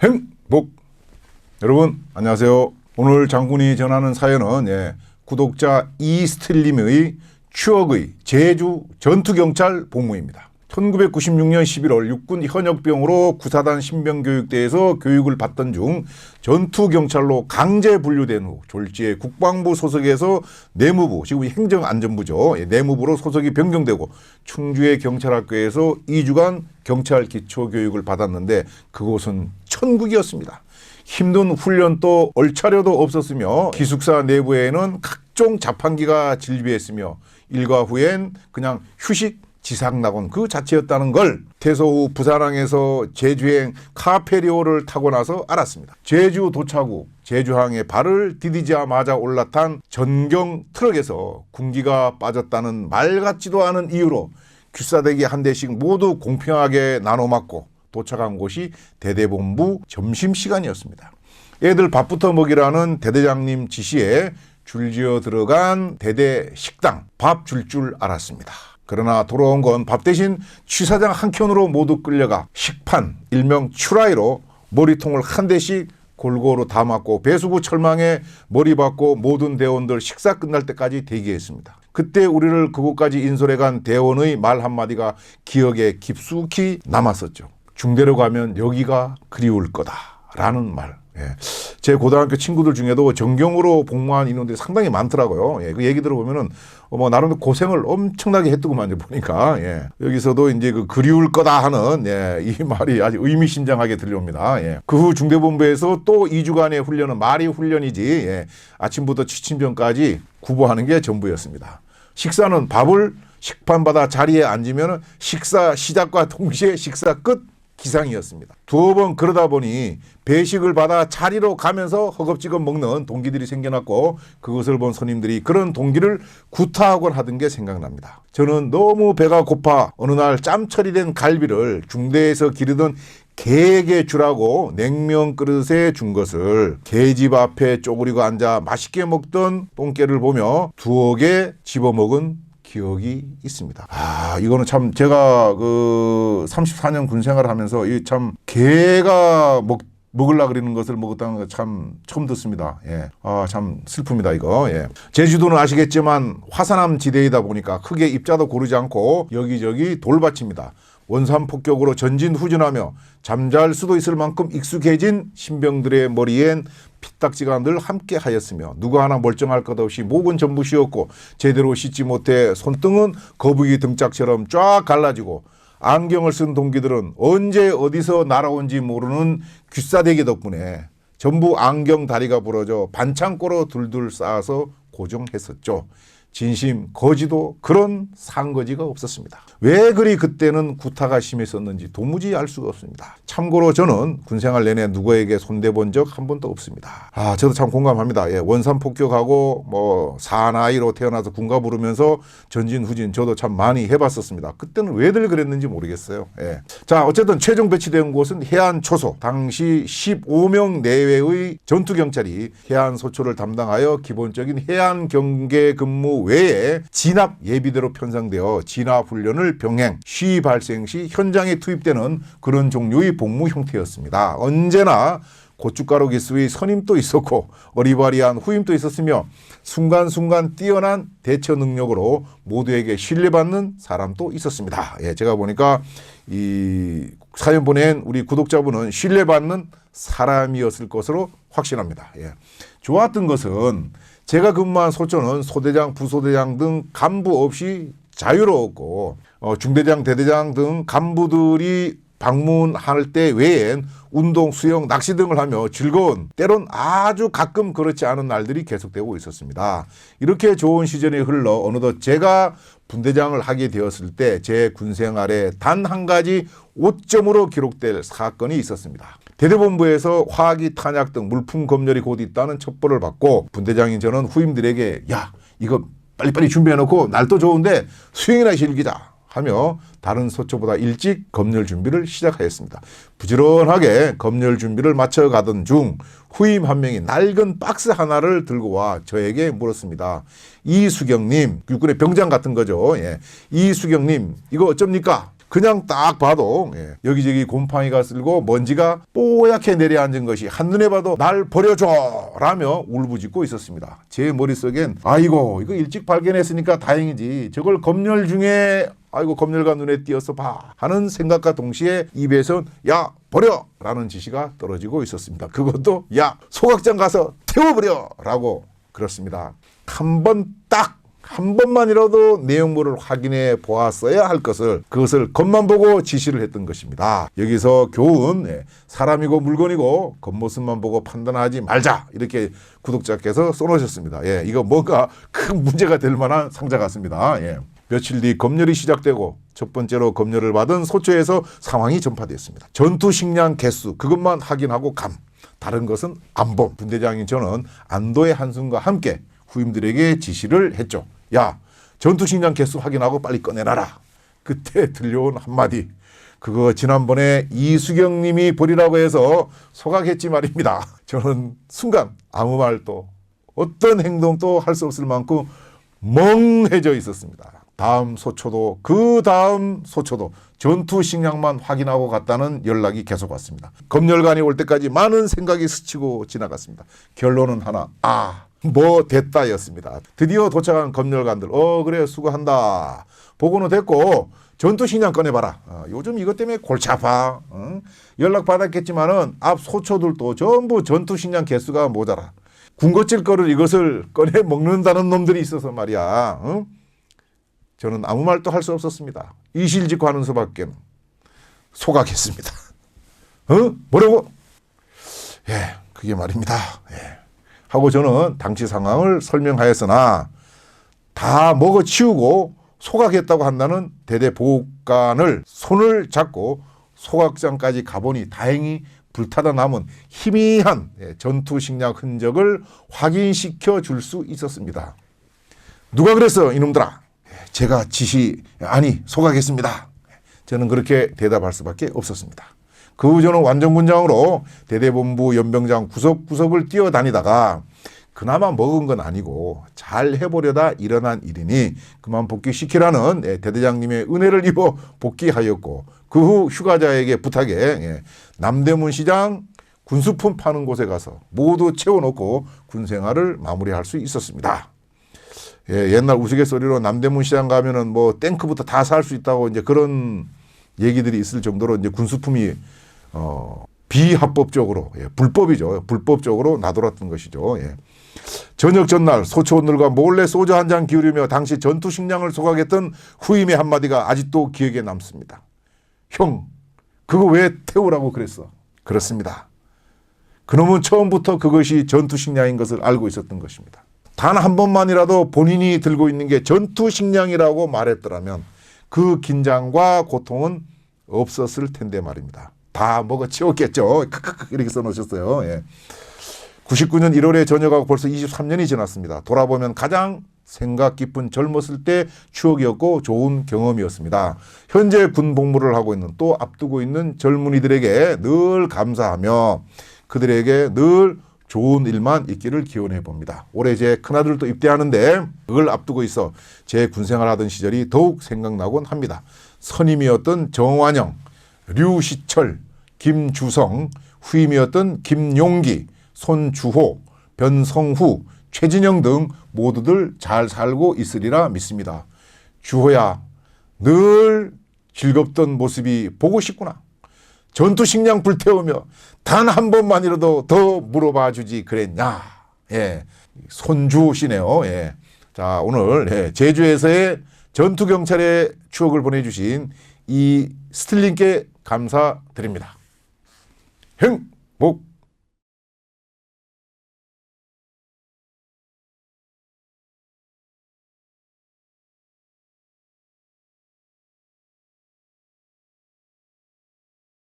행복. 여러분 안녕하세요. 오늘 장군이 전하는 사연은 구독자 이스틸님의 추억의 제주 전투경찰 복무입니다. 1996년 11월 육군 현역병으로 구사단 신병교육대에서 교육을 받던 중 전투경찰로 강제 분류된 후 졸지에 국방부 소속에서 내무부, 지금 행정안전부죠. 내무부로 소속이 변경되고 충주의 경찰학교에서 2주간 경찰 기초교육을 받았는데 그곳은 천국이었습니다. 힘든 훈련도 얼차려도 없었으며 기숙사 내부에는 각종 자판기가 질비했으며 일과 후엔 그냥 휴식 지상낙원 그 자체였다는 걸 퇴소 후 부산항에서 제주행 카페리오를 타고 나서 알았습니다. 제주 도착 후 제주항에 발을 디디자마자 올라탄 전경 트럭에서 군기가 빠졌다는 말 같지도 않은 이유로 귀싸대기 한 대씩 모두 공평하게 나눠 맞고 도착한 곳이 대대본부 점심시간이었습니다. 애들 밥부터 먹이라는 대대장님 지시에 줄지어 들어간 대대 식당 밥 줄 알았습니다. 그러나 돌아온 건 밥 대신 취사장 한켠으로 모두 끌려가 식판 일명 추라이로 머리통을 한 대씩 골고루 다 맞고 배수구 철망에 머리 박고 모든 대원들 식사 끝날 때까지 대기했습니다. 그때 우리를 그곳까지 인솔해간 대원의 말 한마디가 기억에 깊숙이 남았었죠. 중대로 가면 여기가 그리울 거다라는 말. 제 고등학교 친구들 중에도 전경으로 복무한 인원들이 상당히 많더라고요. 그 얘기 들어보면은 나름대로 고생을 엄청나게 했더구만요. 보니까 여기서도 이제 그 그리울 거다 하는 이 말이 아주 의미심장하게 들려옵니다. 그 후 중대본부에서 또 2주간의 훈련은 말이 훈련이지 아침부터 취침전까지 구보하는 게 전부였습니다. 식사는 밥을 식판 받아 자리에 앉으면 식사 시작과 동시에 식사 끝 기상이었습니다. 두어 번 그러다 보니 배식을 받아 자리로 가면서 허겁지겁 먹는 동기들이 생겨났고 그것을 본 손님들이 그런 동기를 구타하곤 하던 게 생각납니다. 저는 너무 배가 고파 어느 날 짬 처리된 갈비를 중대에서 기르던 개에게 주라고 냉면 그릇에 준 것을 개집 앞에 쪼그리고 앉아 맛있게 먹던 똥개를 보며 두어 개 집어먹은 기억이 있습니다. 이거는 참 제가 그 34년 군 생활을 하면서 이 참 개가 먹으려 그러는 것을 먹었다는 거 참 처음 듣습니다. 참 슬픕니다, 이거. 제주도는 아시겠지만 화산암 지대이다 보니까 크게 입자도 고르지 않고 여기저기 돌밭입니다. 원산 폭격으로 전진후진하며 잠잘 수도 있을 만큼 익숙해진 신병들의 머리엔 피딱지가 늘 함께 하였으며 누가 하나 멀쩡할 것 없이 목은 전부 씌었고 제대로 씻지 못해 손등은 거북이 등짝처럼 쫙 갈라지고 안경을 쓴 동기들은 언제 어디서 날아온지 모르는 귀싸대기 덕분에 전부 안경 다리가 부러져 반창고로 둘둘 쌓아서 고정했었죠. 진심 거지도 그런 상거지가 없었습니다. 왜 그리 그때는 구타가 심했었는지 도무지 알 수가 없습니다. 참고로 저는 군생활 내내 누구에게 손대본 적 한 번도 없습니다. 저도 참 공감합니다. 원산 폭격하고 사나이로 태어나서 군가 부르면서 전진 후진 저도 참 많이 해봤었습니다. 그때는 왜들 그랬는지 모르겠어요. 자, 어쨌든 최종 배치된 곳은 해안 초소. 당시 15명 내외의 전투경찰이 해안 소초를 담당하여 기본적인 해안 경계 근무 외에 진압 예비대로 편성되어 진압 훈련을 병행, 시위 발생 시 현장에 투입되는 그런 종류의 복무 형태였습니다. 언제나 고춧가루 기수의 선임도 있었고 어리바리한 후임도 있었으며 순간순간 뛰어난 대처 능력으로 모두에게 신뢰받는 사람도 있었습니다. 제가 보니까 이 사연 보낸 우리 구독자분은 신뢰받는 사람이었을 것으로 확신합니다. 좋았던 것은 제가 근무한 소초는 소대장, 부소대장 등 간부 없이 자유로웠고 중대장, 대대장 등 간부들이 방문할 때 외엔 운동, 수영, 낚시 등을 하며 즐거운 때론 아주 가끔 그렇지 않은 날들이 계속되고 있었습니다. 이렇게 좋은 시절이 흘러 어느덧 제가 분대장을 하게 되었을 때 제 군생활에 단 한 가지 오점으로 기록될 사건이 있었습니다. 대대본부에서 화학이 탄약 등 물품 검열이 곧 있다는 첩보를 받고 분대장인 저는 후임들에게 이거 빨리빨리 준비해놓고 날도 좋은데 수영이나 즐기자 하며 다른 소초보다 일찍 검열 준비를 시작하였습니다. 부지런하게 검열 준비를 마쳐가던 중 후임 한 명이 낡은 박스 하나를 들고 와 저에게 물었습니다. 이수경님, 육군의 병장 같은 거죠. 이수경님, 이거 어쩝니까? 그냥 딱 봐도 여기저기 곰팡이가 쓸고 먼지가 뽀얗게 내려앉은 것이 한눈에 봐도 날 버려줘 라며 울부짖고 있었습니다. 제 머릿속엔 아이고 이거 일찍 발견했으니까 다행이지 저걸 검열 중에 아이고 검열가 눈에 띄어서 봐 하는 생각과 동시에 입에선 야 버려 라는 지시가 떨어지고 있었습니다. 그것도 야 소각장 가서 태워버려 라고 그렇습니다. 한 번만이라도 내용물을 확인해 보았어야 할 것을 그것을 겉만 보고 지시를 했던 것입니다. 여기서 교훈 사람이고 물건이고 겉모습만 보고 판단하지 말자 이렇게 구독자께서 써놓으셨습니다. 이거 뭔가 큰 문제가 될 만한 상자 같습니다. 며칠 뒤 검열이 시작되고 첫 번째로 검열을 받은 소초에서 상황이 전파되었습니다. 전투 식량 개수 그것만 확인하고 감 다른 것은 안 봄. 분대장인 저는 안도의 한숨과 함께 후임들에게 지시를 했죠. 야 전투 식량 개수 확인하고 빨리 꺼내놔라. 그때 들려온 한마디 그거 지난번에 이수경 님이 버리라고 해서 소각했지 말입니다. 저는 순간 아무 말도 어떤 행동도 할 수 없을 만큼 멍해져 있었습니다. 다음 소초도 그 다음 소초도 전투 식량만 확인하고 갔다는 연락이 계속 왔습니다. 검열관이 올 때까지 많은 생각이 스치고 지나갔습니다. 결론은 하나 뭐 됐다였습니다. 드디어 도착한 검열관들 그래 수고한다. 보고는 됐고 전투 식량 꺼내봐라. 요즘 이것 때문에 골치 아파. 연락 받았겠지만은 앞 소초들도 전부 전투 식량 개수가 모자라. 군것질 거를 이것을 꺼내 먹는다는 놈들이 있어서 말이야. 저는 아무 말도 할 수 없었습니다. 이실직고하는 수밖에. 소각했습니다. 뭐라고? 그게 말입니다. 하고 저는 당시 상황을 설명하였으나 다 먹어치우고 소각했다고 한다는 대대보관을 손을 잡고 소각장까지 가보니 다행히 불타다 남은 희미한 전투 식량 흔적을 확인시켜 줄 수 있었습니다. 누가 그랬어 이놈들아? 제가 소각했습니다. 저는 그렇게 대답할 수밖에 없었습니다. 그 후 저는 완전군장으로 대대본부 연병장 구석구석을 뛰어다니다가 그나마 먹은 건 아니고 잘 해보려다 일어난 일이니 그만 복귀시키라는 대대장님의 은혜를 입어 복귀하였고 그 후 휴가자에게 부탁에 남대문 시장 군수품 파는 곳에 가서 모두 채워놓고 군생활을 마무리할 수 있었습니다. 옛날 우스갯소리로 남대문 시장 가면은 뭐 탱크부터 다 살 수 있다고 이제 그런 얘기들이 있을 정도로 이제 군수품이 비합법적으로 불법이죠. 불법적으로 나돌았던 것이죠. 저녁 전날 소초원들과 몰래 소주 한 잔 기울이며 당시 전투 식량을 소각했던 후임의 한마디가 아직도 기억에 남습니다. 형, 그거 왜 태우라고 그랬어? 그렇습니다. 그놈은 처음부터 그것이 전투 식량인 것을 알고 있었던 것입니다. 단 한 번만이라도 본인이 들고 있는 게 전투 식량이라고 말했더라면 그 긴장과 고통은 없었을 텐데 말입니다. 다 먹어치웠겠죠. 이렇게 써놓으셨어요. 99년 1월에 전역하고 벌써 23년이 지났습니다. 돌아보면 가장 생각 깊은 젊었을 때 추억이었고 좋은 경험이었습니다. 현재 군 복무를 하고 있는 또 앞두고 있는 젊은이들에게 늘 감사하며 그들에게 늘 좋은 일만 있기를 기원해 봅니다. 올해 제 큰아들도 입대하는데 그걸 앞두고 있어 제 군생활 하던 시절이 더욱 생각나곤 합니다. 선임이었던 정완영, 류시철, 김주성, 후임이었던 김용기, 손주호, 변성후, 최진영 등 모두들 잘 살고 있으리라 믿습니다. 주호야, 늘 즐겁던 모습이 보고 싶구나. 전투 식량 불태우며 단 한 번만이라도 더 물어봐 주지 그랬냐. 손주시네요. 자, 오늘 제주에서의 전투 경찰의 추억을 보내주신 이 스틸링께 감사드립니다. 행복.